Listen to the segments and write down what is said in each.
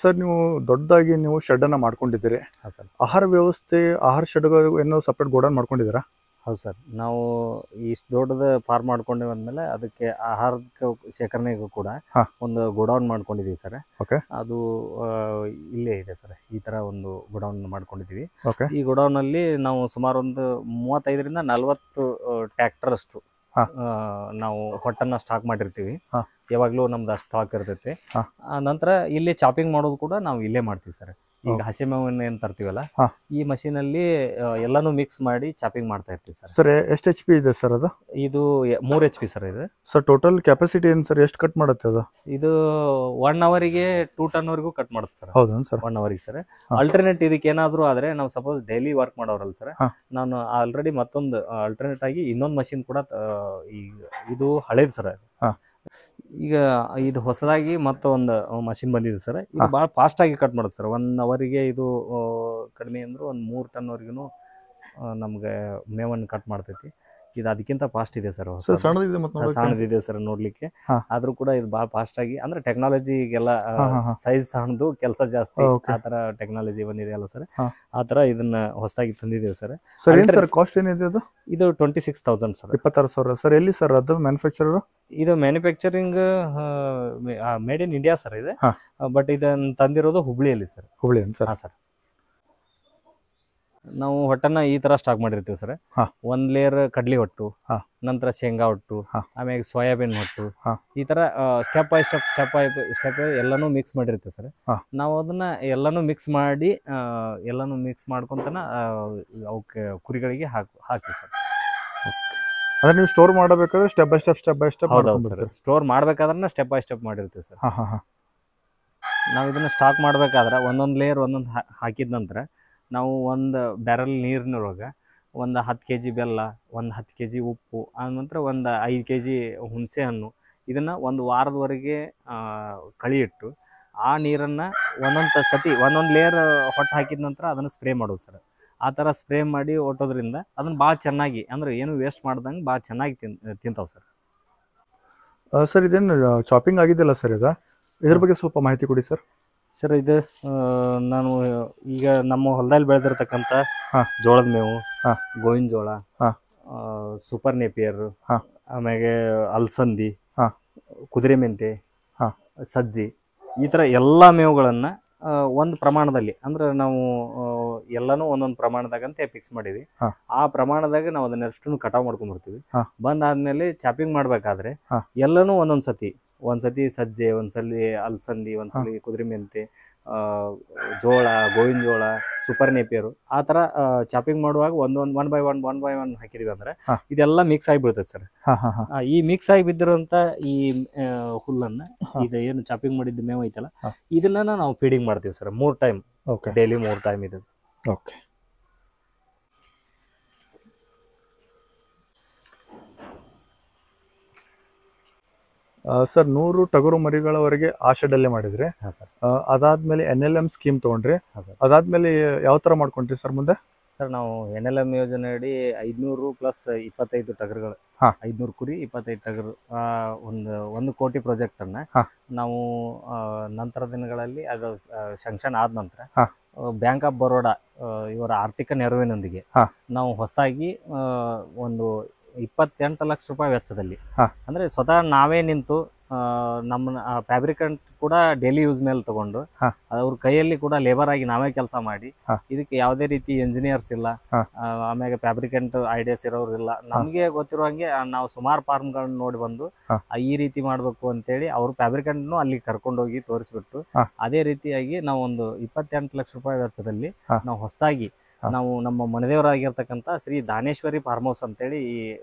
Sir ನೀವು ದೊಡ್ಡದಾಗಿ ನೀವು ಶೆಡ್ಡನ್ನು ಮಾಡ್ಕೊಂಡಿದ್ದೀರಿ. ಹಾಂ ಸರ್. ಆಹಾರ ವ್ಯವಸ್ಥೆ, ಆಹಾರ ಶೆಡ್ಗಳು ಏನೋ ಸಪ್ರೇಟ್ ಗೋಡನ್ ಮಾಡ್ಕೊಂಡಿದ್ದೀರಾ? ಹೌದು ಸರ್. ನಾವು ಇಷ್ಟು ದೊಡ್ಡದು ಫಾರ್ಮ್ ಮಾಡ್ಕೊಂಡು ಬಂದಮೇಲೆ ಅದಕ್ಕೆ ಆಹಾರದ ಶೇಖರಣೆಗೂ ಕೂಡ ಒಂದು ಗೋಡೌನ್ ಮಾಡ್ಕೊಂಡಿದ್ದೀವಿ ಸರ್. ಓಕೆ. ಅದು ಇಲ್ಲೇ ಇದೆ ಸರ್. ಈ ಥರ ಒಂದು ಗೋಡೌನ್ ಮಾಡ್ಕೊಂಡಿದ್ದೀವಿ. ಓಕೆ. ಈ ಗೋಡೌನಲ್ಲಿ ನಾವು ಸುಮಾರು ಒಂದು 35ರಿಂದ 40 ಟ್ರ್ಯಾಕ್ಟರ್ ಅಷ್ಟು ನಾವು ಹೊಟ್ಟನ್ನು ಸ್ಟಾಕ್ ಮಾಡಿರ್ತೀವಿ. ಯಾವಾಗಲೂ ನಮ್ದು ಅಷ್ಟು ಸ್ಟಾಕ್ ಇರ್ತೈತಿ. ನಂತರ ಇಲ್ಲಿ ಚಾಪಿಂಗ್ ಮಾಡೋದು ಕೂಡ ನಾವು ಇಲ್ಲೇ ಮಾಡ್ತೀವಿ ಸರ್. ಈಗ ಹಸಿ ಮೇವನ್ನು ಏನು ತರ್ತೀವಲ್ಲ, ಈ ಮಷೀನಲ್ಲಿ ಎಲ್ಲಾನು ಮಿಕ್ಸ್ ಮಾಡಿ ಚಾಪಿಂಗ್ ಮಾಡ್ತಾ ಇರ್ತೀವಿ ಸರ್. ಸರ್ ಎಷ್ಟು HP ಇದೆ ಸರ್ ಅದು? ಇದು 3 HP ಸರ್. ಇದು ಸರ್ ಟೋಟಲ್ ಕೆಪಾಸಿಟಿ ಏನು ಸರ್? ಎಷ್ಟು ಕಟ್ ಮಾಡುತ್ತೆ ಅದು? ಇದು 1 ಅವರಿಗೆ 2 ಟನ್ವರೆಗೂ ಕಟ್ ಮಾಡುತ್ತೆ ಸರ್. ಹೌದಾ ಸರ್? 1 ಅವರಿಗೆ ಸರ್. ಅಲ್ಟರ್ನೇಟ್ ಇದಕ್ಕೆ ಏನಾದರೂ ಆದರೆ, ನಾವು ಸಪೋಸ್ ಡೈಲಿ ವರ್ಕ್ ಮಾಡೋರಲ್ಲ ಸರ್, ನಾನು ಆಲ್ರೆಡಿ ಮತ್ತೊಂದು ಅಲ್ಟರ್ನೇಟ್ ಆಗಿ ಇನ್ನೊಂದು ಮಷೀನ್ ಕೂಡ ಇದು ಹಳೇದು ಸರ್. ಈಗ ಇದು ಹೊಸದಾಗಿ ಮತ್ತೊಂದು ಮಷಿನ್ ಬಂದಿದೆ ಸರ್. ಇದು ಭಾಳ ಫಾಸ್ಟಾಗಿ ಕಟ್ ಮಾಡುತ್ತೆ ಸರ್. 1 ಅವರಿಗೆ ಇದು ಕಡಿಮೆ ಅಂದರೂ ಒಂದು 3 ಟನ್ವರೆಗೂ ನಮಗೆ ಮೇವನ್ನು ಕಟ್ ಮಾಡ್ತೈತಿ. ಇದು ಅದಕ್ಕಿಂತ ಫಾಸ್ಟ್ ಇದೆ ಸರ್. ಸಣ್ಣದಿದೆ ಸರ್ ನೋಡ್ಲಿಕ್ಕೆ. ಆದ್ರೂ ಕೂಡ ಇದು ಭಾಳ ಫಾಸ್ಟಾಗಿ, ಅಂದ್ರೆ ಟೆಕ್ನಾಲಜಿಗೆಲ್ಲ ಸೈಜ್ ಸಣ್ಣದು, ಕೆಲಸ ಜಾಸ್ತಿ, ಆ ಥರ ಟೆಕ್ನಾಲಜಿ ಬಂದಿದೆ ಅಲ್ಲ ಸರ್. ಆ ಥರ ಇದನ್ನ ಹೊಸದಾಗಿ ತಂದಿದ್ದೇವೆ ಸರ್. ಸರ್ ಕಾಸ್ಟ್ ಏನಿದೆ ಅದು? ಇದು 26,000 ಸರ್. 26,000 ಸರ್. ಎಲ್ಲಿ ಸರ್ ಅದು ಮ್ಯಾನುಫ್ಯಾಕ್ಚರರ್? ಇದು manufacturing made in India sir ಇದೆ. ಬಟ್ ಇದನ್ನು ತಂದಿರೋದು ಹುಬ್ಳಿಯಲ್ಲಿ ಸರ್. ಹುಬ್ಳಿ ಸರ್? ಹಾಂ ಸರ್. ನಾವು ಹೊಟ್ಟನ್ನ ಈ ತರ ಸ್ಟಾಕ್ ಮಾಡಿರ್ತೀವಿ ಸರ್. 1 ಲೇಯರ್ ಕಡ್ಲಿ ಹೊಟ್ಟು, ನಂತರ ಶೇಂಗಾ ಹೊಟ್ಟು, ಆಮೇಲೆ ಸೋಯಾಬೀನ್ ಹೊಟ್ಟು, ಈ ತರ ಸ್ಟೆಪ್ ಬೈ ಸ್ಟೆಪ್ ಎಲ್ಲಾನು ಮಿಕ್ಸ್ ಮಾಡಿರ್ತೀವಿ ಸರ್. ನಾವು ಅದನ್ನ ಎಲ್ಲಾನು ಮಿಕ್ಸ್ ಮಾಡ್ಕೊಂತನ ಅವಕ್ಕೆ ಕುರಿಗಳಿಗೆ ಹಾಕ್ತೀವಿ ಸರ್. ಅದೇ ನೀವು ಸ್ಟೋರ್ ಮಾಡಬೇಕಾದ್ರೆ ಸ್ಟೆಪ್ ಬೈ ಸ್ಟೆಪ್ ಹೌದೌದು ಸರ್. ಸ್ಟೋರ್ ಮಾಡ್ಬೇಕಾದ್ರೆ ಸ್ಟೆಪ್ ಬೈ ಸ್ಟೆಪ್ ಮಾಡಿರ್ತೀವಿ ಸರ್. ನಾವು ಇದನ್ನ ಸ್ಟಾಕ್ ಮಾಡ್ಬೇಕಾದ್ರೆ ಒಂದೊಂದು ಲೇಯರ್ ಹಾಕಿದ ನಂತರ ನಾವು ಒಂದು ಬ್ಯಾರಲ್ ನೀರಿನೊಳಗೆ ಒಂದು 10 kg ಬೆಲ್ಲ, ಒಂದು 10 kg ಉಪ್ಪು, ಆನಂತರ ಒಂದು 5 kg ಹುಣಸೆ ಹಣ್ಣು, ಇದನ್ನು 1 ವಾರದವರೆಗೆ ಕಳಿ ಇಟ್ಟು ಆ ನೀರನ್ನು ಒಂದೊಂದು ಲೇಯರ್ ಹೊಟ್ಟು ಹಾಕಿದ ನಂತರ ಅದನ್ನು ಸ್ಪ್ರೇ ಮಾಡೋದು ಸರ್. ಆ ಥರ ಸ್ಪ್ರೇ ಮಾಡಿ ಒಟ್ಟೋದ್ರಿಂದ ಅದನ್ನು ಭಾಳ ಚೆನ್ನಾಗಿ, ಅಂದರೆ ಏನು ವೇಸ್ಟ್ ಮಾಡ್ದಂಗೆ ಭಾಳ ಚೆನ್ನಾಗಿ ತಿಂತಾವೆ ಸರ್. ಸರ್ ಇದೇನು ಚಾಪಿಂಗ್ ಆಗಿದ್ದಿಲ್ಲ ಸರ್? ಇದ್ರ ಬಗ್ಗೆ ಸ್ವಲ್ಪ ಮಾಹಿತಿ ಕೊಡಿ ಸರ್. ಸರ್ ಇದು ನಾನು ಈಗ ನಮ್ಮ ಹೊಲದಲ್ಲಿ ಬೆಳೆದಿರ್ತಕ್ಕಂಥ ಜೋಳದ ಮೇವು, ಗೋವಿನ ಜೋಳ, ಸೂಪರ್ ನೇಪಿಯರ್, ಆಮೇಲೆ ಅಲಸಂದಿ, ಕುದುರೆ ಮೆಂತೆ, ಸಜ್ಜಿ, ಈ ಥರ ಎಲ್ಲ ಮೇವುಗಳನ್ನು ಒಂದು ಪ್ರಮಾಣದಲ್ಲಿ, ಅಂದ್ರೆ ನಾವು ಎಲ್ಲಾನು ಒಂದೊಂದು ಪ್ರಮಾಣದಾಗಂತ ಫಿಕ್ಸ್ ಮಾಡಿವಿ. ಆ ಪ್ರಮಾಣದಾಗ ನಾವು ಅದನ್ನೆಷ್ಟು ಕಟಾವ್ ಮಾಡ್ಕೊಂಡ್ಬರ್ತೀವಿ. ಬಂದಾದ್ಮೇಲೆ ಚಾಪಿಂಗ್ ಮಾಡ್ಬೇಕಾದ್ರೆ ಎಲ್ಲಾನು ಒಂದ್ಸತಿ ಸಜ್ಜೆ, ಒಂದ್ಸಲಿ ಅಲಸಂದಿ, ಒಂದ್ಸಲಿ ಕುದುರೆ ಮೆಂತೆ, ಜೋಳ, ಗೋವಿನ ಜೋಳ, ಸೂಪರ್ ನೇಪಿಯರು, ಆ ಥರ ಚಾಪಿಂಗ್ ಮಾಡುವಾಗ ಒನ್ ಬೈ ಒನ್ ಹಾಕಿದೀವಿ ಅಂದ್ರೆ ಇದೆಲ್ಲ ಮಿಕ್ಸ್ ಆಗಿ ಬೀಳ್ತದೆ ಸರ್. ಈ ಮಿಕ್ಸ್ ಆಗಿ ಬಿದ್ದಿರೋಂಥ ಈ ಹುಲ್ಲನ್ನ, ಇದು ಏನು ಚಾಪಿಂಗ್ ಮಾಡಿದ್ದು ಮೇವು ಐತಲ್ಲ, ಇದನ್ನ ನಾವು ಫೀಡಿಂಗ್ ಮಾಡ್ತೀವಿ ಸರ್ 3 ಟೈಮ್, ಡೈಲಿ 3 ಟೈಮ್ ಇದು. ಓಕೆ. ಸರ್ 100 ಟಗರು ಮರಿಗಳವರೆಗೆ ಆ ಶೆಡ್ಡಲ್ಲೇ ಮಾಡಿದ್ರಿ. ಅದಾದ್ಮೇಲೆ NLM ಸ್ಕೀಮ್ ತಗೊಂಡ್ರಿ. ಅದಾದ್ಮೇಲೆ ಯಾವ ತರ ಮಾಡ್ಕೊಂಡ್ರಿ ಸರ್ ಮುಂದೆ? ಸರ್ ನಾವು NLM ಯೋಜನೆ ಅಡಿ 500 ಪ್ಲಸ್ 25 ಟಗರುಗಳು, 500 ಕುರಿ, 25 ಟಗರು, ಒಂದು ಕೋಟಿ ಪ್ರಾಜೆಕ್ಟ್ ಅನ್ನ ನಾವು ನಂತರ ದಿನಗಳಲ್ಲಿ ಅದು ಶಾಂಕ್ಷನ್ ಆದ ನಂತರ ಬ್ಯಾಂಕ್ ಆಫ್ ಬರೋಡಾ ಇವರ ಆರ್ಥಿಕ ನೆರವಿನೊಂದಿಗೆ ನಾವು ಹೊಸದಾಗಿ ಒಂದು 28 ಲಕ್ಷ ರೂಪಾಯಿ ವೆಚ್ಚದಲ್ಲಿ, ಅಂದ್ರೆ ಸ್ವತಃ ನಾವೇ ನಿಂತು ನಮ್ಮ ಫ್ಯಾಬ್ರಿಕಂಟ್ ಕೂಡ ಡೈಲಿ ಯೂಸ್ ಮೇಲೆ ತಗೊಂಡು ಅವ್ರ ಕೈಯಲ್ಲಿ ಕೂಡ ಲೇಬರ್ ಆಗಿ ನಾವೇ ಕೆಲಸ ಮಾಡಿ, ಇದಕ್ಕೆ ಯಾವುದೇ ರೀತಿ ಇಂಜಿನಿಯರ್ಸ್ ಇಲ್ಲ, ಆಮೇಲೆ ಫ್ಯಾಬ್ರಿಕಂಟ್ ಐಡಿಯಾಸ್ ಇರೋರು ಇಲ್ಲ. ನಮಗೆ ಗೊತ್ತಿರುವಂಗೆ ನಾವು ಸುಮಾರು ಫಾರ್ಮ್ಗಳನ್ನ ನೋಡಿ ಬಂದು ಈ ರೀತಿ ಮಾಡ್ಬೇಕು ಅಂತೇಳಿ ಅವ್ರ ಫ್ಯಾಬ್ರಿಕಂಟ್ನು ಅಲ್ಲಿ ಕರ್ಕೊಂಡೋಗಿ ತೋರಿಸ್ಬಿಟ್ಟು, ಅದೇ ರೀತಿಯಾಗಿ ನಾವು ಒಂದು 28 ಲಕ್ಷ ರೂಪಾಯಿ ವೆಚ್ಚದಲ್ಲಿ ನಾವು ಹೊಸದಾಗಿ ನಾವು ನಮ್ಮ ಮನೆದೇವರಾಗಿರ್ತಕ್ಕಂಥ ಶ್ರೀ ದಾನೇಶ್ವರಿ ಫಾರ್ಮ್ ಹೌಸ್ ಅಂತೇಳಿ ಈ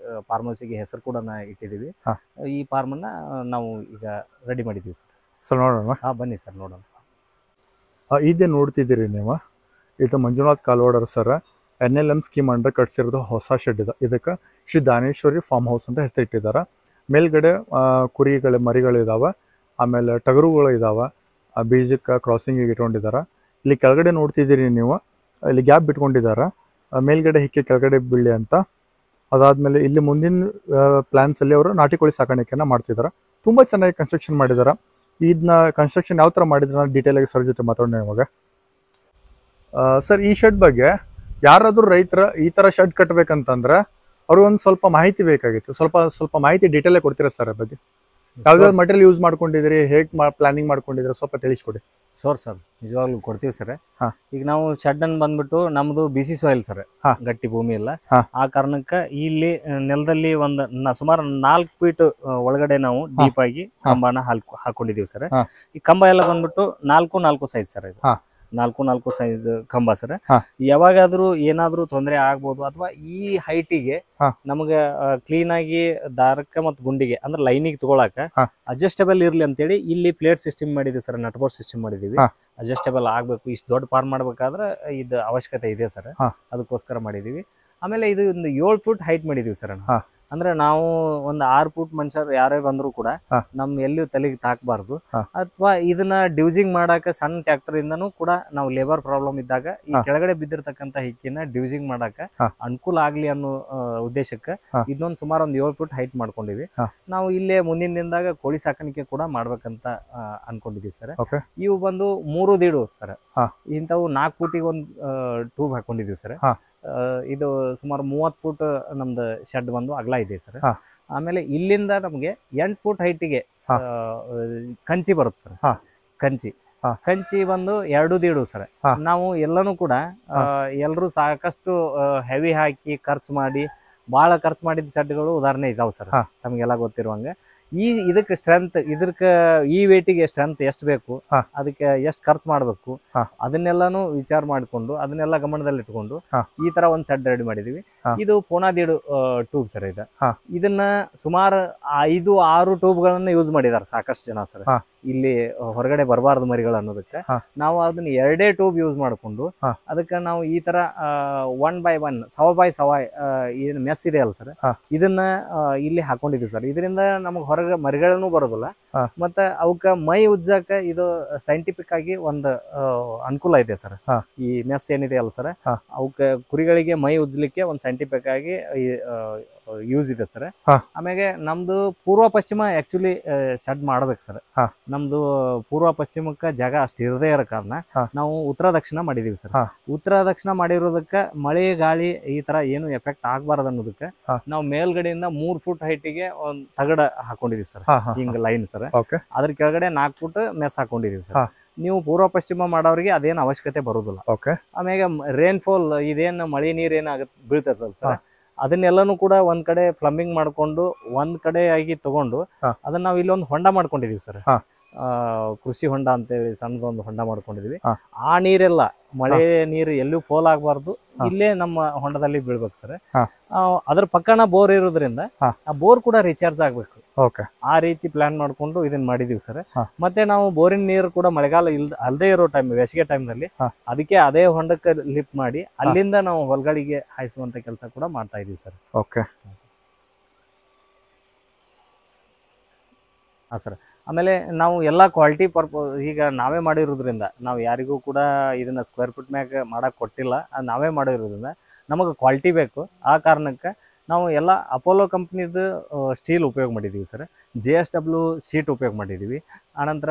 ಫಾರ್ಮ್ ಹೌಸಿಗೆ ಹೆಸರು ಕೂಡ ಇಟ್ಟಿದ್ದೀವಿ. ಈ ಫಾರ್ಮನ್ನು ನಾವು ಈಗ ರೆಡಿ ಮಾಡಿದ್ದೀವಿ ಸರ್. ಸರ್ ನೋಡೋಣ. ಬನ್ನಿ ಸರ್ ನೋಡೋಣ. ಇದೇ ನೋಡ್ತಿದ್ದೀರಿ ನೀವು, ಇದು Manjunath Kalwadar sir NLM scheme under ಕಟ್ಸಿರೋದು ಹೊಸ ಶೆಡ್ ಇದೆ. ಇದಕ್ಕೆ ಶ್ರೀ ದಾನೇಶ್ವರಿ ಫಾರ್ಮ್ ಹೌಸ್ ಅಂತ ಹೆಸರು ಇಟ್ಟಿದ್ದಾರೆ. ಮೇಲ್ಗಡೆ ಮರಿಗಳಿದಾವೆ, ಆಮೇಲೆ ಟಗರುಗಳು ಇದಾವೆ, ಬೀಜಕ್ಕೆ ಕ್ರಾಸಿಂಗಿಗೆ ಇಟ್ಕೊಂಡಿದ್ದಾರೆ. ಇಲ್ಲಿ ಕೆಳಗಡೆ ನೋಡ್ತಿದ್ದೀರಿ ನೀವು, ಇಲ್ಲಿ ಗ್ಯಾಪ್ ಬಿಟ್ಕೊಂಡಿದ್ದಾರೆ, ಮೇಲ್ಗಡೆ ಹಿಕ್ಕಿ ಕೆಳಗಡೆ ಬೀಳಿ ಅಂತ. ಅದಾದ್ಮೇಲೆ ಇಲ್ಲಿ ಮುಂದಿನ ಪ್ಲಾನ್ಸ್ ಅಲ್ಲಿ ಅವರು ನಾಟಿ ಕೋಳಿ ಸಾಕಾಣಿಕೆನ ಮಾಡ್ತಿದ್ದಾರೆ. ತುಂಬಾ ಚೆನ್ನಾಗಿ ಕನ್ಸ್ಟ್ರಕ್ಷನ್ ಮಾಡಿದ್ದಾರೆ. ಇದನ್ನ ಕನ್ಸ್ಟ್ರಕ್ಷನ್ ಯಾವ ಥರ ಮಾಡಿದ್ರೆ ನಾನು ಡೀಟೇಲ್ ಆಗಿ ಸರ್ ಜೊತೆ ಮಾತಾಡೋಣ ಇವಾಗ. ಸರ್ ಈ ಶೆಡ್ ಬಗ್ಗೆ ಯಾರಾದರೂ ರೈತರ ಈ ಥರ ಶೆಡ್ ಕಟ್ಟಬೇಕಂತಂದ್ರೆ ಅವ್ರಿಗೊಂದು ಸ್ವಲ್ಪ ಮಾಹಿತಿ ಬೇಕಾಗಿತ್ತು. ಸ್ವಲ್ಪ ಮಾಹಿತಿ ಡೀಟೇಲ್ ಆಗಿ ಕೊಡ್ತೀರಾ ಸರ್? ಬಗ್ಗೆ ಯಾವ್ದಾವ್ದು ಮಟೀರಿಯಲ್ ಯೂಸ್ ಮಾಡ್ಕೊಂಡಿದ್ದೀರಿ, ಹೇಗೆ ಪ್ಲಾನಿಂಗ್ ಮಾಡ್ಕೊಂಡಿದ್ದೀರಿ, ಸ್ವಲ್ಪ ತಿಳಿಸ್ಕೊಡಿ. ಶೋರ್ ಸರ್, ನಿಜವಾಗ್ಲೂ ಕೊಡ್ತೀವಿ ಸರ್. ಈಗ ನಾವು ಶೆಡ್ ಅನ್ನು ಬಂದ್ಬಿಟ್ಟು ನಮ್ದು ಬಿಸಿ ಸಾಯಿಲ್ ಸರ್, ಗಟ್ಟಿ ಭೂಮಿ ಇಲ್ಲ. ಆ ಕಾರಣಕ್ಕೆ ಇಲ್ಲಿ ನೆಲದಲ್ಲಿ ಸುಮಾರು 4 ಫೀಟ್ ಒಳಗಡೆ ನಾವು ಡೀಪ್ ಆಗಿ ಕಂಬನ ಹಾಕೊಂಡಿದೀವಿ ಸರ್. ಈ ಕಂಬ ಎಲ್ಲ ಬಂದ್ಬಿಟ್ಟು 4x4 ಸೈಜ್ ಸರ್. ಇದು 4x4 ಸೈಜ್ ಕಂಬ ಸರ್. ಯಾವಾಗಾದ್ರೂ ಏನಾದ್ರೂ ತೊಂದರೆ ಆಗ್ಬೋದು, ಅಥವಾ ಈ ಹೈಟಿಗೆ ನಮಗೆ ಕ್ಲೀನ್ ಆಗಿ ದಾರಕ್ಕೆ ಮತ್ತು ಗುಂಡಿಗೆ ಅಂದ್ರೆ ಲೈನಿಗೆ ತಗೊಳಕ ಅಡ್ಜಸ್ಟಬಲ್ ಇರ್ಲಿ ಅಂತೇಳಿ ಇಲ್ಲಿ ಪ್ಲೇಟ್ ಸಿಸ್ಟಮ್ ಮಾಡಿದೀವಿ ಸರ್, ನಟ್ ಬೋರ್ಡ್ ಸಿಸ್ಟಮ್ ಮಾಡಿದೀವಿ. ಅಡ್ಜಸ್ಟಬಲ್ ಆಗ್ಬೇಕು, ಇಷ್ಟು ದೊಡ್ಡ ಫಾರ್ಮ್ ಮಾಡ್ಬೇಕಾದ್ರೆ ಇದು ಅವಶ್ಯಕತೆ ಇದೆ ಸರ್, ಅದಕ್ಕೋಸ್ಕರ ಮಾಡಿದೀವಿ. ಆಮೇಲೆ ಇದು ಒಂದು 7 ಫೀಟ್ ಹೈಟ್ ಮಾಡಿದೀವಿ ಸರ್. ಅಂದ್ರೆ ನಾವು ಒಂದು 6 ಫೂಟ್ ಮನುಷ್ಯರು ಯಾರೇ ಬಂದ್ರು ಕೂಡ ನಮ್ ಎಲ್ಲಿಯೂ ತಲೆಗೆ ತಾಕಬಾರ್ದು. ಅಥವಾ ಇದನ್ನ ಡ್ಯೂಸಿಂಗ್ ಮಾಡಾಕ ಸಣ್ಣ ಟ್ರ್ಯಾಕ್ಟರ್ ಇಂದನೂ ಕೂಡ ನಾವು ಲೇಬರ್ ಪ್ರಾಬ್ಲಮ್ ಇದ್ದಾಗ ಈ ಕೆಳಗಡೆ ಬಿದ್ದಿರ್ತಕ್ಕಂಥ ಹಿಕ್ಕಿನ ಡ್ಯೂಸಿಂಗ್ ಮಾಡಾಕ ಅನುಕೂಲ ಆಗ್ಲಿ ಅನ್ನೋ ಉದ್ದೇಶಕ್ಕೆ ಇದೊಂದು ಸುಮಾರು ಒಂದು 7 ಫೂಟ್ ಹೈಟ್ ಮಾಡ್ಕೊಂಡಿವಿ. ನಾವು ಇಲ್ಲೇ ಮುಂದಿನ ದಿನದಾಗ ಕೋಳಿ ಸಾಕಾಣಿಕೆ ಕೂಡ ಮಾಡ್ಬೇಕಂತ ಅನ್ಕೊಂಡಿದೀವಿ ಸರ್. ಇವು ಬಂದು 3 ದೀಡು ಸರ್. ಇಂಥವು 4 ಫೂಟಿಗೆ ಒಂದು ಟ್ಯೂಬ್ ಹಾಕೊಂಡಿದೀವಿ ಸರ್. ಇದು ಸುಮಾರು 30 ಫೂಟ್ ನಮ್ದು ಶೆಡ್ ಬಂದು ಅಗಲ ಇದೆ ಸರ್. ಆಮೇಲೆ ಇಲ್ಲಿಂದ ನಮ್ಗೆ 8 ಫೂಟ್ ಹೈಟಿಗೆ ಕಂಚಿ ಬರುತ್ತೆ ಸರ್. ಕಂಚಿ ಬಂದು 2 ದೀಡು ಸರ್. ನಾವು ಎಲ್ಲಾನು ಕೂಡ ಎಲ್ರು ಸಾಕಷ್ಟು ಹೆವಿ ಹಾಕಿ ಬಹಳ ಖರ್ಚು ಮಾಡಿದ ಶೆಡ್ಗಳು ಉದಾಹರಣೆ ಇದಾವ್ ಸರ್, ತಮ್ಗೆಲ್ಲ ಗೊತ್ತಿರುವಂಗೆ. ಇದಕ್ಕೆ ಸ್ಟ್ರೆಂತ್, ಈ ವೇಟಿಗೆ ಸ್ಟ್ರೆಂತ್ ಎಷ್ಟು ಬೇಕು, ಅದಕ್ಕೆ ಎಷ್ಟು ಖರ್ಚು ಮಾಡ್ಬೇಕು, ಅದನ್ನೆಲ್ಲಾನು ವಿಚಾರ ಮಾಡ್ಕೊಂಡು ಅದನ್ನೆಲ್ಲ ಗಮನದಲ್ಲಿ ಇಟ್ಕೊಂಡು ಈ ತರ ಒಂದ್ ಸೆಡ್ ರೆಡಿ ಮಾಡಿದೀವಿ. ಇದು ಪೋನಾದೀಡು ಟ್ಯೂಬ್ ಸರ್. ಇದನ್ನ ಸುಮಾರು 5-6 ಟ್ಯೂಬ್ ಗಳನ್ನ ಯೂಸ್ ಮಾಡಿದಾರೆ ಸಾಕಷ್ಟು ಜನ ಸರ್. ಇಲ್ಲಿ ಹೊರಗಡೆ ಬರಬಾರ್ದು ಮರಿಗಳು ಅನ್ನೋದಕ್ಕೆ ನಾವು ಅದನ್ನ 2 ಟ್ಯೂಬ್ ಯೂಸ್ ಮಾಡ್ಕೊಂಡು ಅದಕ್ಕೆ ನಾವು ಈ ತರ 1x1 ಸವ ಏನ್ ಮೆಸ್ ಇದೆ ಅಲ್ಲ ಸರ್, ಇದನ್ನ ಇಲ್ಲಿ ಹಾಕೊಂಡಿದೀವಿ ಸರ್. ಇದರಿಂದ ನಮಗ್ ಹೊರಗೆ ಮರಿಗಳನ್ನು ಬರೋದಿಲ್ಲ, ಮತ್ತೆ ಅವಕ್ಕ ಮೈ ಉಜ್ಜಾಕ ಇದು ಸೈಂಟಿಫಿಕ್ ಆಗಿ ಒಂದು ಅನುಕೂಲ ಇದೆ ಸರ್. ಈ ಮೆಸ್ ಏನಿದೆ ಅಲ್ಲ ಸರ್, ಅವಕ್ಕ ಕುರಿಗಳಿಗೆ ಮೈ ಉಜ್ಲಿಕ್ಕೆ ಒಂದು ಸೈಂಟಿಫಿಕ್ ಆಗಿ ಯೂಸ್ ಇದೆ ಸರ್. ಆಮೇಲೆ ನಮ್ದು ಪೂರ್ವ ಪಶ್ಚಿಮ ಆಕ್ಚುಲಿ ಶೆಡ್ ಮಾಡ್ಬೇಕು ಸರ್. ನಮ್ದು ಪೂರ್ವ ಪಶ್ಚಿಮಕ್ಕ ಜಾಗ ಅಷ್ಟು ಇರದೇ ಇರೋ ಕಾರಣ ನಾವು ಉತ್ತರ ದಕ್ಷಿಣ ಮಾಡಿದೀವಿ ಸರ್. ಉತ್ತರ ದಕ್ಷಿಣ ಮಾಡಿರೋದಕ್ಕೆ ಮಳೆ ಗಾಳಿ ಈ ತರ ಏನು ಎಫೆಕ್ಟ್ ಆಗ್ಬಾರ್ದು ಅನ್ನೋದಕ್ಕೆ ನಾವು ಮೇಲ್ಗಡೆಯಿಂದ 3 ಫೂಟ್ ಹೈಟಿಗೆ ಒಂದ್ ತಗಡ ಹಾಕೊಂಡಿದೀವಿ ಸರ್, ಹಿಂಗ್ ಲೈನ್ ಸರ್. ಅದ್ರ ಕೆಳಗಡೆ 4 ಫೂಟ್ ಮೆಸ್ ಹಾಕೊಂಡಿದೀವಿ ಸರ್. ನೀವು ಪೂರ್ವ ಪಶ್ಚಿಮ ಮಾಡೋರಿಗೆ ಅದೇನು ಅವಶ್ಯಕತೆ ಬರುದಿಲ್ಲ. ಆಮೇಲೆ ರೇನ್ಫಾಲ್ ಇದೇನು ಮಳೆ ನೀರ್ ಏನಾಗುತ್ತೆ ಬೀಳ್ತೈತಲ್ಲ ಸರ್, ಅದನ್ನೆಲ್ಲಾನು ಕೂಡ ಒಂದ್ ಕಡೆ ಫ್ಲಂಬಿಂಗ್ ಮಾಡ್ಕೊಂಡು ಒಂದ್ ಕಡೆ ಆಗಿ ತಗೊಂಡು ಅದನ್ನ ನಾವು ಇಲ್ಲೊಂದು ಹೊಂಡ ಮಾಡ್ಕೊಂಡಿದೀವಿ ಸರ್. ಕೃಷಿ ಹೊಂಡ ಅಂತೇಳಿ ಸಣ್ಣದೊಂದು ಹೊಂಡ ಮಾಡ್ಕೊಂಡಿದೀವಿ. ಆ ನೀರೆಲ್ಲ ಮಳೆ ನೀರು ಎಲ್ಲೂ ಫೋಲ್ ಆಗ್ಬಾರ್ದು, ಇಲ್ಲೇ ನಮ್ಮ ಹೊಂಡದಲ್ಲಿ ಬೀಳ್ಬೇಕು ಸರ್. ಅದ್ರ ಪಕ್ಕನ ಬೋರ್ ಇರೋದ್ರಿಂದ ಆ ಬೋರ್ ಕೂಡ ರೀಚಾರ್ಜ್ ಆಗ್ಬೇಕು. ಆ ರೀತಿ ಪ್ಲಾನ್ ಮಾಡ್ಕೊಂಡು ಇದನ್ನ ಮಾಡಿದೀವಿ ಸರ್. ಮತ್ತೆ ನಾವು ಬೋರಿನ ನೀರು ಕೂಡ ಮಳೆಗಾಲ ಅಲ್ಲದೆ ಇರೋ ಟೈಮ್, ಬೇಸಿಗೆ ಟೈಮ್ ನಲ್ಲಿ ಅದಕ್ಕೆ ಅದೇ ಹೊಂಡಕ್ಕೆ ಲಿಫ್ಟ್ ಮಾಡಿ ಅಲ್ಲಿಂದ ನಾವು ಹೊಲಗಳಿಗೆ ಹಾಯಿಸುವಂತ ಕೆಲಸ ಕೂಡ ಮಾಡ್ತಾ ಇದೀವಿ ಸರ್. ಸರ್ ಆಮೇಲೆ ನಾವು ಎಲ್ಲ ಕ್ವಾಲಿಟಿ ಈಗ ನಾವೇ ಮಾಡಿರೋದ್ರಿಂದ ನಾವು ಯಾರಿಗೂ ಕೂಡ ಇದನ್ನ ಸ್ಕ್ವೇರ್ ಫೀಟ್ ಮ್ಯಾಗ ಮಾಡಕ್ ಕೊಟ್ಟಿಲ್ಲ, ನಾವೇ ಮಾಡಿರೋದ್ರಿಂದ ನಮಗೆ ಕ್ವಾಲಿಟಿ ಬೇಕು. ಆ ಕಾರಣಕ್ಕೆ ನಾವು ಎಲ್ಲ ಅಪೋಲೋ ಕಂಪ್ನಿದು ಸ್ಟೀಲ್ ಉಪಯೋಗ ಮಾಡಿದ್ದೀವಿ ಸರ್. JSW ಶೀಟ್ ಉಪಯೋಗ ಮಾಡಿದ್ದೀವಿ. ಆನಂತರ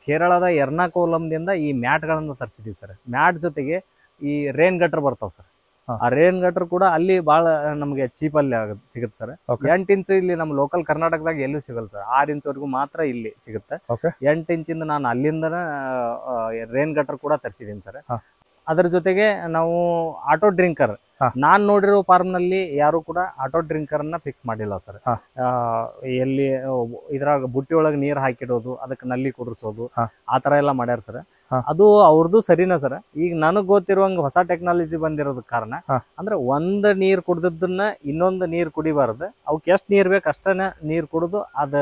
ಕೇರಳದ ಎರ್ನಾಕುಲಂದಿಂದ ಈ ಮ್ಯಾಟ್ಗಳನ್ನು ತರಿಸಿದ್ದೀವಿ ಸರ್. ಮ್ಯಾಟ್ ಜೊತೆಗೆ ಈ ರೇನ್ ಗಟರ್ ಬರ್ತಾವ ಸರ್. ಆ ರೇನ್ ಗಟರ್ ಕೂಡ ಅಲ್ಲಿ ಬಹಳ ನಮಗೆ ಚೀಪ್ ಅಲ್ಲಿ ಸಿಗುತ್ತೆ ಸರ್. 8 ಇಂಚ್ ಇಲ್ಲಿ ನಮ್ಮ ಲೋಕಲ್ ಕರ್ನಾಟಕದಾಗ ಎಲ್ಲೂ ಸಿಗಲ್ಲ ಸರ್. 6 ಇಂಚ್ ವರೆಗೂ ಮಾತ್ರ ಇಲ್ಲಿ ಸಿಗುತ್ತೆ. 8 ಇಂಚಿಂದ ನಾನು ಅಲ್ಲಿಂದ ರೇನ್ ಗಟರ್ ಕೂಡ ತರಿಸಿದ್ದೀನಿ ಸರ್. ಅದರ ಜೊತೆಗೆ ನಾವು ಆಟೋ ಡ್ರಿಂಕರ್, ನಾನ್ ನೋಡಿರೋ ಫಾರ್ಮ್ ನಲ್ಲಿ ಯಾರು ಕೂಡ ಆಟೋ ಡ್ರಿಂಕರ್ ಅನ್ನ ಫಿಕ್ಸ್ ಮಾಡಿಲ್ಲ ಸರ್. ಎಲ್ಲಿ ಇದ್ರಾಗ ಬುಟ್ಟಿ ಒಳಗೆ ನೀರ್ ಹಾಕಿಡೋದು, ಅದಕ್ಕೆ ನಲ್ಲಿ ಕುಡಿಸೋದು, ಆ ತರ ಎಲ್ಲ ಮಾಡ್ಯಾರ ಸರ್. ಅದು ಅವ್ರದ್ದು ಸರಿನಾ ಸರ್. ಈಗ ನನಗ್ ಗೊತ್ತಿರುವಂಗ ಹೊಸ ಟೆಕ್ನಾಲಜಿ ಬಂದಿರೋದ ಕಾರಣ ಅಂದ್ರೆ ಒಂದ್ ನೀರ್ ಕುಡ್ದನ್ನ ಇನ್ನೊಂದು ನೀರ್ ಕುಡಿಬಾರ್ದು, ಅವಕ್ಕೆ ಎಷ್ಟ್ ನೀರ್ ಬೇಕು ಅಷ್ಟನ್ನ ನೀರ್ ಕುಡಿದು ಅದ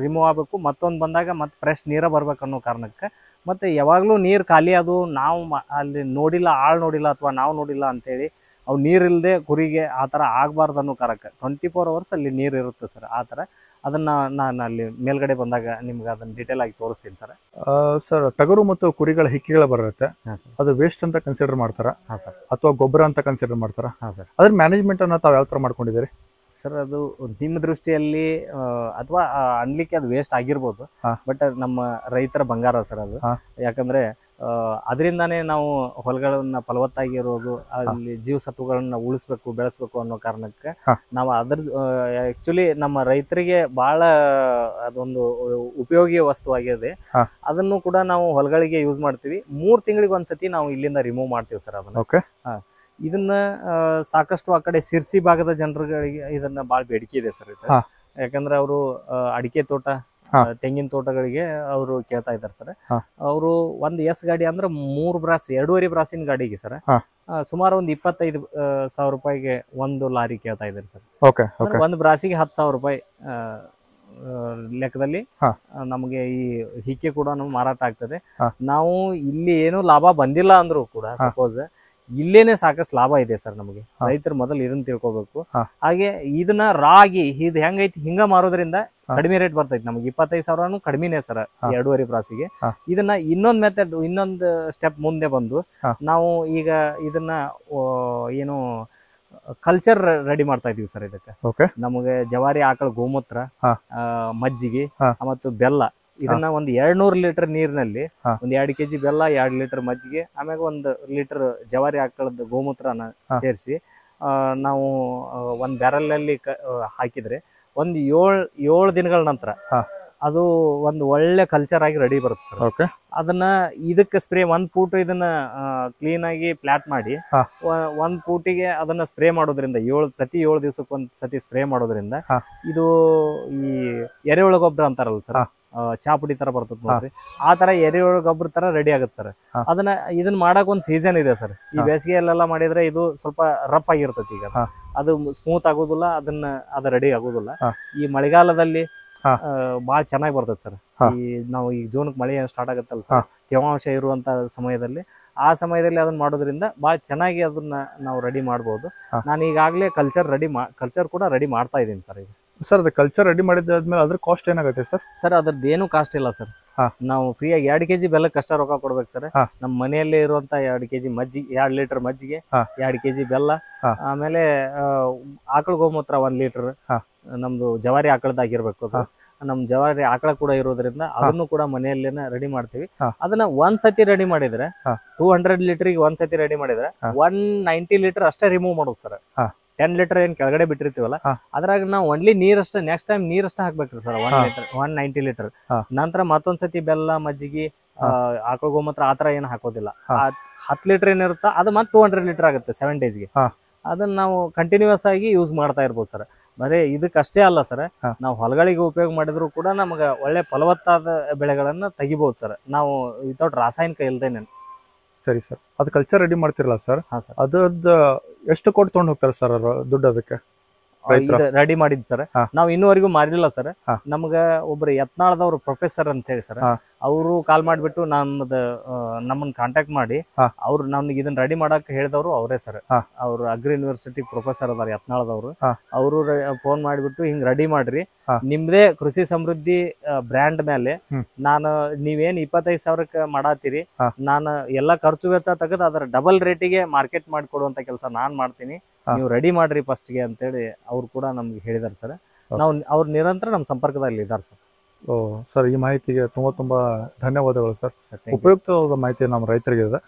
ರಿಮೂವ್ ಆಗ್ಬೇಕು, ಮತ್ತೊಂದ್ ಬಂದಾಗ ಮತ್ತೆ ಫ್ರೆಶ್ ನೀರ ಬರ್ಬೇಕು ಅನ್ನೋ ಕಾರಣಕ್ಕೆ. ಮತ್ತೆ ಯಾವಾಗ್ಲೂ ನೀರ್ ಖಾಲಿ ಅದು ನಾವು ಅಲ್ಲಿ ನೋಡಿಲ್ಲ, ಆಳ್ ನೋಡಿಲ್ಲ ಅಥವಾ ನಾವು ನೋಡಿಲ್ಲ ಅಂತೇಳಿ ಅವು ನೀರಿಲ್ಲದೆ ಕುರಿಗೆ ಆ ಥರ ಆಗಬಾರ್ದು ಅನ್ನೋ ಕಾರಕ್ಕೆ 24 ಅವರ್ಸ್ ಅಲ್ಲಿ ನೀರು ಇರುತ್ತೆ ಸರ್. ಆ ಥರ ಅದನ್ನ ನಾನು ಅಲ್ಲಿ ಮೇಲ್ಗಡೆ ಬಂದಾಗ ನಿಮ್ಗೆ ಅದನ್ನ ಡೀಟೇಲ್ ಆಗಿ ತೋರಿಸ್ತೀನಿ ಸರ್. ಸರ್ ಟಗರು ಮತ್ತು ಕುರಿಗಳ ಹಿಕ್ಕಿಗಳ ಬರುತ್ತೆ, ಅದು ವೇಸ್ಟ್ ಅಂತ ಕನ್ಸಿಡರ್ ಮಾಡ್ತಾರ ಅಥವಾ ಗೊಬ್ಬರ ಅಂತ ಕನ್ಸಿಡರ್ ಮಾಡ್ತಾರ? ಅದ್ರ ಮ್ಯಾನೇಜ್ಮೆಂಟ್ ಅನ್ನ ತಾವು ಯಾವ ಥರ ಮಾಡ್ಕೊಂಡಿದ್ದೀರಿ ಸರ್ ಅದು ನಿಮ್ಮ ದೃಷ್ಟಿಯಲ್ಲಿ ಅಥವಾ ಅನ್ಲಿಕ್ಕೆ ಅದು ವೇಸ್ಟ್ ಆಗಿರ್ಬೋದು, ಬಟ್ ನಮ್ಮ ರೈತರ ಬಂಗಾರ ಸರ್ ಅದು. ಯಾಕಂದ್ರೆ ಅದರಿಂದಾನೇ ನಾವು ಹೊಲಗಳನ್ನ ಫಲವತ್ತಾಗಿರೋದು, ಅಲ್ಲಿ ಜೀವಸತ್ವಗಳನ್ನ ಉಳಿಸ್ಬೇಕು, ಬೆಳೆಸ್ಬೇಕು ಅನ್ನೋ ಕಾರಣಕ್ಕೆ ನಾವು ಆಕ್ಚುಲಿ ನಮ್ಮ ರೈತರಿಗೆ ಬಹಳ ಅದೊಂದು ಉಪಯೋಗಿ ವಸ್ತುವಾಗಿದೆ. ಅದನ್ನು ಕೂಡ ನಾವು ಹೊಲಗಳಿಗೆ ಯೂಸ್ ಮಾಡ್ತೀವಿ. 3 ತಿಂಗಳಿಗೆ ಒಂದ್ಸತಿ ನಾವು ಇಲ್ಲಿಂದ ರಿಮೂವ್ ಮಾಡ್ತೀವಿ ಸರ್ ಅದನ್ನ. ಇದನ್ನ ಸಾಕಷ್ಟು ಆ ಕಡೆ ಸಿರ್ಸಿ ಭಾಗದ ಜನರುಗಳಿಗೆ ಇದನ್ನ ಬಹಳ ಬೇಡಿಕೆ ಇದೆ ಸರ್. ಯಾಕಂದ್ರೆ ಅವರು ಅಡಿಕೆ ತೋಟ, ತೆಂಗಿನ ತೋಟಗಳಿಗೆ ಅವರು ಕೇಳ್ತಾ ಇದ್ದಾರೆ ಸರ್. ಅವರು ಒಂದು ಎಸ್ ಗಾಡಿ ಅಂದ್ರೆ 3 ಬ್ರಾಸ್ 2.5 ಬ್ರಾಸಿನ ಗಾಡಿಗೆ ಸರ್ ಸುಮಾರು ಒಂದು 25,000 ರೂಪಾಯಿಗೆ ಒಂದು ಲಾರಿ ಕೇಳ್ತಾ ಇದ್ದಾರೆ ಸರ್. ಒಂದು ಬ್ರಾಸಿಗೆ 10,000 ರೂಪಾಯಿ ಲೆಕ್ಕದಲ್ಲಿ ನಮಗೆ ಈ ಹಿಕ್ಕೆ ಕೂಡ ಮಾರಾಟ ಆಗ್ತದೆ. ನಾವು ಇಲ್ಲಿ ಏನು ಲಾಭ ಬಂದಿಲ್ಲ ಅಂದ್ರೂ ಕೂಡ ಸಪೋಸ್ ಇಲ್ಲೇನೆ ಸಾಕಷ್ಟು ಲಾಭ ಇದೆ ಸರ್ ನಮಗೆ. ರೈತರು ಮೊದಲು ಇದನ್ನ ತಿಳ್ಕೊಬೇಕು. ಹಾಗೆ ಇದನ್ನ ರಾಗಿ ಇದು ಹೆಂಗೈತಿ ಹಿಂಗ ಮಾರೋದ್ರಿಂದ ಕಡಿಮೆ ರೇಟ್ ಬರ್ತೈತಿ ನಮಗೆ. 25,000 ಕಡಿಮೆನೆ ಸರ್ 2.5 ಬ್ರಾಸಿಗೆ. ಇದನ್ನ ಇನ್ನೊಂದು ಮೆಥಡ್, ಇನ್ನೊಂದು ಸ್ಟೆಪ್ ಮುಂದೆ ಬಂದು ನಾವು ಈಗ ಇದನ್ನ ಏನು ಕಲ್ಚರ್ ರೆಡಿ ಮಾಡ್ತಾ ಇದೀವಿ ಸರ್. ಇದಕ್ಕೆ ನಮಗೆ ಜವಾರಿ ಆಕಳ ಗೋಮೂತ್ರ, ಮಜ್ಜಿಗೆ ಮತ್ತು ಬೆಲ್ಲ, ಇದನ್ನ ಒಂದು 200 ಲೀಟರ್ ನೀರಿನಲ್ಲಿ ಒಂದು 2 kg ಬೆಲ್ಲ, 2 ಲೀಟರ್ ಮಜ್ಜಿಗೆ, ಆಮ್ಯಾಗ 1 ಲೀಟರ್ ಜವಾರಿ ಆಕಳದ ಗೋಮೂತ್ರನ ಸೇರಿಸಿ ನಾವು ಒಂದು ಬ್ಯಾರಲ್ ಅಲ್ಲಿ ಹಾಕಿದ್ರೆ ಒಂದು 7 ದಿನಗಳ ನಂತರ ಅದು ಒಂದು ಒಳ್ಳೆ ಕಲ್ಚರ್ ಆಗಿ ರೆಡಿ ಬರುತ್ತೆ ಸರ್. ಅದನ್ನ ಇದಕ್ಕೆ ಸ್ಪ್ರೇ 1 ಫೂಟ್ ಇದನ್ನ ಕ್ಲೀನ್ ಆಗಿ ಪ್ಲಾಟ್ ಮಾಡಿ 1 ಫೂಟಿಗೆ ಅದನ್ನ ಸ್ಪ್ರೇ ಮಾಡೋದ್ರಿಂದ ಪ್ರತಿ 7 ದಿವಸಕ್ಕೆ ಒಂದ್ ಸತಿ ಸ್ಪ್ರೇ ಮಾಡೋದ್ರಿಂದ ಇದು ಈ ಎರೆಹುಳ ಗೊಬ್ಬರ ಅಂತಾರಲ್ಲ ಸರ್, ಚಾಪುಡಿ ತರ ಬರ್ತದೆ ನೋಡ್ರಿ, ಆ ತರ ಎರೆಹುಳ ಗೊಬ್ಬರ ತರ ರೆಡಿ ಆಗುತ್ತೆ ಸರ್. ಇದನ್ನ ಮಾಡಕ್ ಒಂದ್ ಸೀಸನ್ ಇದೆ ಸರ್. ಈ ಬೇಸಿಗೆಯಲ್ಲೆಲ್ಲ ಮಾಡಿದ್ರೆ ಇದು ಸ್ವಲ್ಪ ರಫ್ ಆಗಿರ್ತೈತಿ. ಈಗ ಅದು ಸ್ಮೂತ್ ಆಗೋದಿಲ್ಲ, ಅದು ರೆಡಿ ಆಗೋದಿಲ್ಲ. ಈ ಮಳೆಗಾಲದಲ್ಲಿ ಬಾಳ ಚೆನ್ನಾಗಿ ಬರ್ತದೆ ಸರ್. ಈ ನಾವು ಈ ಜೂನ್ ಮಳೆ ಸ್ಟಾರ್ಟ್ ಆಗುತ್ತಲ್ಲ ಸರ್, ತೇವಾಂಶ ಇರುವಂತ ಸಮಯದಲ್ಲಿ, ಆ ಸಮಯದಲ್ಲಿ ಅದನ್ನ ಮಾಡೋದ್ರಿಂದ ಬಹಳ ಚೆನ್ನಾಗಿ ಅದನ್ನ ನಾವು ರೆಡಿ ಮಾಡ್ಬೋದು. ನಾನು ಈಗಾಗಲೇ ಕಲ್ಚರ್ ಕೂಡ ರೆಡಿ ಮಾಡ್ತಾ ಇದ್ದೀನಿ ಸರ್. ಈಗ ಸರ್ ಅದು ಕಲ್ಚರ್ ರೆಡಿ ಮಾಡಿದಾದ್ಮೇಲೆ ಅದ್ರ ಕಾಸ್ಟ್ ಏನಾಗುತ್ತೆ ಸರ್? ಸರ್ ಅದ್ರದ್ದೇನು ಕಾಸ್ಟ್ ಇಲ್ಲ ಸರ್. ನಾವು ಫ್ರೀಯಾಗಿ 2 kg ಬೆಲ್ಲಕ್ಕೆ ಅಷ್ಟ ರೊಕ್ಕ ಕೊಡ್ಬೇಕು ಸರ್. ನಮ್ಮ ಮನೆಯಲ್ಲೇ ಇರುವಂತ 2 kg ಮಜ್ಜಿಗೆ, 2 ಲೀಟರ್ ಮಜ್ಜಿಗೆ, 2 kg ಬೆಲ್ಲ, ಆಮೇಲೆ ಆಕಳ ಗೋಮೂತ್ರ 1 ಲೀಟರ್, ನಮ್ದು ಜವಾರಿ ಆಕಳದಾಗಿರ್ಬೇಕು. ಅದು ನಮ್ ಜವಾರಿ ಆಕಳ ಕೂಡ ಇರೋದ್ರಿಂದ ಅದನ್ನು ಕೂಡ ಮನೆಯಲ್ಲೇನೆ ರೆಡಿ ಮಾಡ್ತೀವಿ. ಅದನ್ನ ಒಂದ್ಸತಿ ರೆಡಿ ಮಾಡಿದ್ರೆ 200 ಲೀಟರ್ಗೆ ಒಂದ್ಸತಿ ರೆಡಿ ಮಾಡಿದ್ರೆ 190 ಲೀಟರ್ ಅಷ್ಟೇ ರಿಮೂವ್ ಮಾಡೋದು ಸರ್. 10 ಲೀಟರ್ ಏನ್ ಕೆಳಗಡೆ ಬಿಟ್ಟಿರ್ತೀವಲ್ಲ ಅದ್ರಾಗ ನಾವು ಓನ್ಲಿ ನೀರಷ್ಟ ನೆಕ್ಸ್ಟ್ ಟೈಮ್ ನೀರಷ್ಟ ಹಾಕ್ಬೇಕ್ರಿ ಸರ್. 190 ಲೀಟರ್ ನಂತರ ಮತ್ತೊಂದ್ಸತಿ ಬೆಲ್ಲ, ಮಜ್ಜಿಗೆ, ಆಕಳ ಗೋಮೂತ್ರ ಆತರ ಏನು ಹಾಕೋದಿಲ್ಲ. 10 ಲೀಟರ್ ಏನಿರುತ್ತ ಅದು ಮತ್ತೆ 200 ಲೀಟರ್ ಆಗುತ್ತೆ 7 ಡೇಸ್ಗೆ. ಅದನ್ನ ನಾವು ಕಂಟಿನ್ಯೂಸ್ ಆಗಿ ಯೂಸ್ ಮಾಡ್ತಾ ಇರ್ಬೋದು ಸರ್. ಬರೀ ಇದಕ್ಕಷ್ಟೇ ಅಲ್ಲ ಸರ್, ನಾವು ಹೊಲಗಳಿಗೆ ಉಪಯೋಗ ಮಾಡಿದ್ರು ಕೂಡ ನಮ್ಗೆ ಒಳ್ಳೆ ಫಲವತ್ತಾದ ಬೆಳೆಗಳನ್ನ ತೆಗಿಬಹುದು ಸರ್, ನಾವು ವಿತೌಟ್ ರಾಸಾಯನಿಕ ಇಲ್ದೇನೆ. ಸರಿ ಸರ್, ಅದು ಕಲ್ಚರ್ ರೆಡಿ ಮಾಡ್ತಿರಲ್ಲ ಸರ್, ಅದ್ರದ್ದು ಎಷ್ಟು ಕೊಟ್ಟು ತೊಗೊಂಡು ಹೋಗ್ತಾರೆ ಸರ್ ದುಡ್ಡು ಅದಕ್ಕೆ? ರೆಡಿ ಮಾಡಿದ್ ಸರ್ ನಾವು ಇನ್ನೂವರೆಗೂ ಮಾರಿಲ್ಲ ಸರ್. ನಮ್ಗ ಒಬ್ರು ಯತ್ನಾಳದವ್ರು ಪ್ರೊಫೆಸರ್ ಅಂತ ಹೇಳಿ ಸರ್, ಅವರು ಕಾಲ್ ಮಾಡ್ಬಿಟ್ಟು ನಮ್ಮನ್ನ ಕಾಂಟ್ಯಾಕ್ಟ್ ಮಾಡಿ ಅವ್ರು ನಮ್ಗೆ ಇದನ್ನ ರೆಡಿ ಮಾಡಕ್ ಹೇಳಿದವರು ಅವರೇ ಸರ್. ಅವ್ರು ಅಗ್ರಿ ಯೂನಿವರ್ಸಿಟಿ ಪ್ರೊಫೆಸರ್ ಅದಾರ ಯತ್ನಾಳದವ್ರು. ಅವರು ಫೋನ್ ಮಾಡಿಬಿಟ್ಟು ಹಿಂಗ್ ರೆಡಿ ಮಾಡ್ರಿ, ನಿಮ್ದೇ ಕೃಷಿ ಸಮೃದ್ಧಿ ಬ್ರ್ಯಾಂಡ್ ಮೇಲೆ ನೀವೇನ್ 25,000 ಮಾಡಾತೀರಿ, ನಾನು ಎಲ್ಲಾ ಖರ್ಚು ವೆಚ್ಚ ತೆಗೆದು ಅದರ ಡಬಲ್ ರೇಟಿಗೆ ಮಾರ್ಕೆಟ್ ಮಾಡಿಕೊಡುವಂತ ಕೆಲಸ ನಾನ್ ಮಾಡ್ತೀನಿ, ನೀವು ರೆಡಿ ಮಾಡ್ರಿ ಫಸ್ಟ್ಗೆ ಅಂತೇಳಿ ಅವ್ರು ಕೂಡ ನಮ್ಗೆ ಹೇಳಿದಾರೆ ಸರ್. ಅವ್ರು ನಿರಂತರ ನಮ್ಮ ಸಂಪರ್ಕದಲ್ಲಿ ಇದ್ದಾರೆ ಸರ್. ಓ ಸರ್, ಈ ಮಾಹಿತಿಗೆ ತುಂಬಾ ಧನ್ಯವಾದಗಳು ಸರ್. ಉಪಯುಕ್ತವಾದ ಮಾಹಿತಿ ನಮ್ಮ ರೈತರಿಗೆ ಇದೆ.